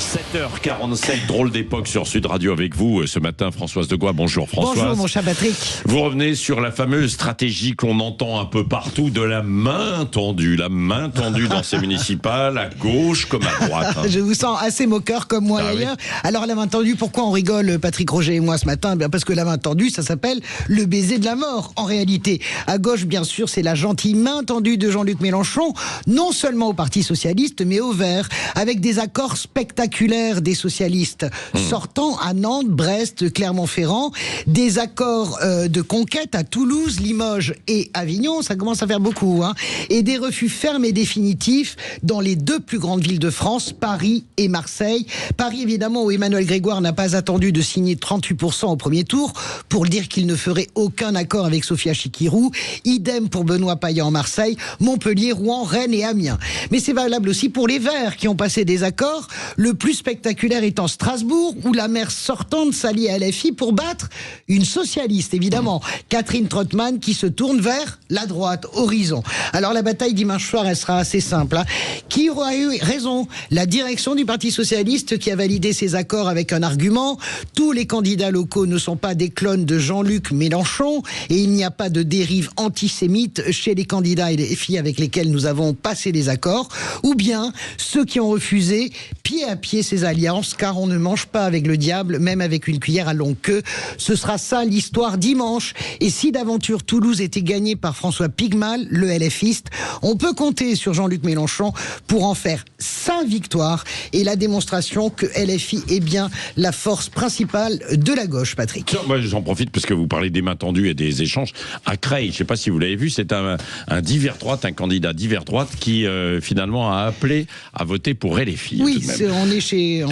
7h47, drôle d'époque sur Sud Radio avec vous ce matin, Françoise Degois. Bonjour Françoise. Bonjour mon cher Patrick. Vous revenez sur la fameuse stratégie qu'on entend un peu partout de la main tendue dans ces municipales, à gauche comme à droite. Je vous sens assez moqueur comme moi d'ailleurs. Oui. Alors la main tendue, pourquoi on rigole Patrick Roger et moi ce matin? Bien parce que la main tendue, ça s'appelle le baiser de la mort en réalité. À gauche, bien sûr, c'est la gentille main tendue de Jean-Luc Mélenchon, non seulement au Parti Socialiste, mais au Vert, avec des accords spectaculaires des socialistes sortant à Nantes, Brest, Clermont-Ferrand, des accords de conquête à Toulouse, Limoges et Avignon, ça commence à faire beaucoup, hein, et des refus fermes et définitifs dans les deux plus grandes villes de France, Paris et Marseille. Paris, évidemment, où Emmanuel Grégoire n'a pas attendu de signer 38% au premier tour pour dire qu'il ne ferait aucun accord avec Sophia Chikirou. Idem pour Benoît Payan en Marseille, Montpellier, Rouen, Rennes et Amiens. Mais c'est valable aussi pour les Verts qui ont passé des accords, le plus spectaculaire étant Strasbourg, où la maire sortante s'allie à LFI pour battre une socialiste, évidemment, Catherine Trottmann, qui se tourne vers la droite, Horizon. Alors la bataille dimanche soir, elle sera assez simple, hein. Qui aura eu raison? La direction du Parti Socialiste qui a validé ces accords avec un argument: tous les candidats locaux ne sont pas des clones de Jean-Luc Mélenchon et il n'y a pas de dérive antisémite chez les candidats et les filles avec lesquels nous avons passé des accords, ou bien ceux qui ont refusé pied à pied ces alliances, car on ne mange pas avec le diable, même avec une cuillère à longue queue. Ce sera ça l'histoire dimanche. Et si d'aventure Toulouse était gagnée par François Pigmal, le LFiste, on peut compter sur Jean-Luc Mélenchon pour en faire sa victoire et la démonstration que LFI est bien la force principale de la gauche, Patrick. Tiens, moi j'en profite parce que vous parlez des mains tendues et des échanges. À Creil, je ne sais pas si vous l'avez vu, c'est un divers droite, un candidat divers droite qui finalement a appelé à voter pour LFI. Oui, on est chez...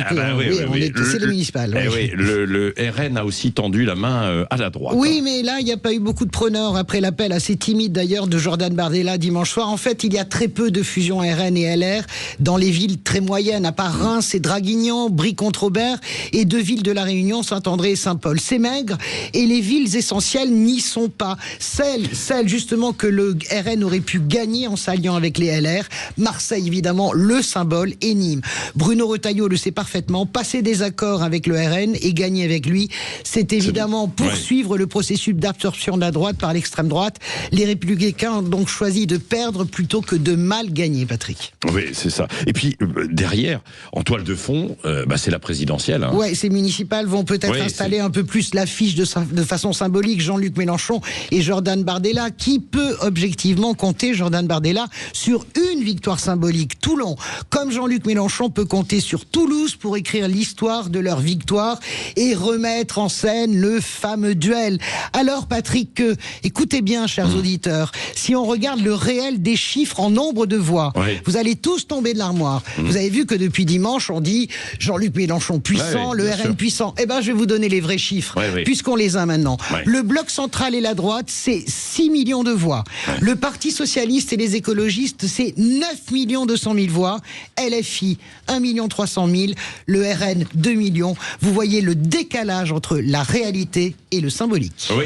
c'est le municipal. Oui. Le RN a aussi tendu la main à la droite. Oui, mais là, il n'y a pas eu beaucoup de preneurs après l'appel assez timide d'ailleurs de Jordan Bardella dimanche soir. En fait, il y a très peu de fusion RN et LR dans les villes très moyennes, à part Reims et Draguignan, Brie-Contre-Aubert, et deux villes de la Réunion, Saint-André et Saint-Paul. C'est maigre et les villes essentielles n'y sont pas. Celles justement que le RN aurait pu gagner en s'alliant avec les LR. Marseille, évidemment, le symbole, et Nîmes. Bruno Retailleau le sait parfaitement, passer des accords avec le RN et gagner avec lui, c'est évidemment poursuivre le processus d'absorption de la droite par l'extrême droite. Les Républicains ont donc choisi de perdre plutôt que de mal gagner, Patrick. Oui, c'est ça. Et puis, derrière, en toile de fond, c'est la présidentielle. Hein. Oui, ces municipales vont peut-être installer un peu plus l'affiche de façon symbolique Jean-Luc Mélenchon et Jordan Bardella. Qui peut objectivement compter, Jordan Bardella, sur une victoire symbolique? Toulon, comme Jean-Luc Mélenchon peut compter sur Toulouse pour écrire l'histoire de leur victoire et remettre en scène le fameux duel. Alors Patrick, écoutez bien chers auditeurs, si on regarde le réel des chiffres en nombre de voix, vous allez tous tomber de l'armoire. Vous avez vu que depuis dimanche on dit Jean-Luc Mélenchon puissant, le RN puissant. Eh ben je vais vous donner les vrais chiffres, puisqu'on les a maintenant. Le bloc central et la droite, c'est 6 millions de voix. Le Parti Socialiste et les écologistes, c'est 9 200 000 voix. LFI, 1 300 000. Le RN, 2 millions. Vous voyez le décalage entre la réalité et le symbolique. Oui,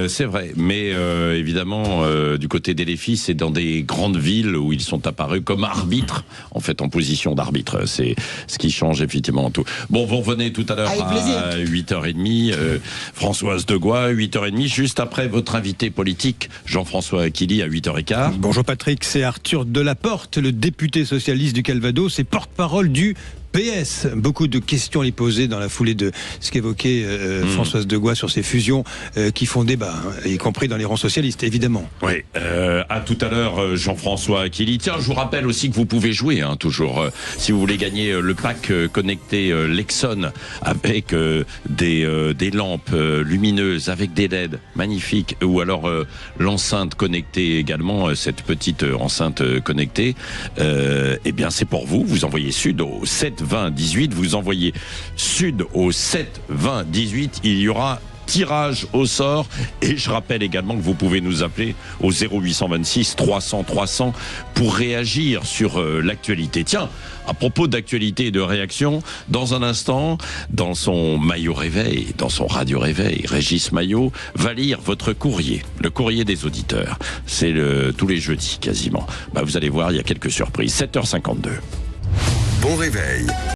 c'est vrai. Mais évidemment, du côté des LFI, c'est dans des grandes villes où ils sont apparus comme arbitres, en fait, en position d'arbitre. C'est ce qui change effectivement tout. Bon, vous revenez tout à l'heure à 8h30. Françoise Degois, 8h30, juste après votre invité politique, Jean-François Aquili, à 8h15. Bonjour Patrick, c'est Arthur Delaporte, le député socialiste du Calvados et porte-parole du PS. Beaucoup de questions les poser dans la foulée de ce qu'évoquait Françoise Degois sur ces fusions qui font débat, y compris dans les rangs socialistes, évidemment. Oui, à tout à l'heure, Jean-François Aquili. Tiens, je vous rappelle aussi que vous pouvez jouer, toujours, si vous voulez gagner le pack connecté Lexon avec des lampes lumineuses, avec des LED magnifiques, ou alors l'enceinte connectée également, cette petite enceinte connectée, eh bien c'est pour vous. Vous envoyez Sud au 7 20 18, vous envoyez Sud au 7 20 18, il y aura tirage au sort. Et je rappelle également que vous pouvez nous appeler au 0826 300 300 pour réagir sur l'actualité. Tiens, à propos d'actualité et de réaction, dans un instant, dans son maillot réveil, dans son radio réveil, Régis Maillot va lire votre courrier, le courrier des auditeurs. C'est tous les jeudis quasiment. Vous allez voir, il y a quelques surprises. 7h52. Bon réveil.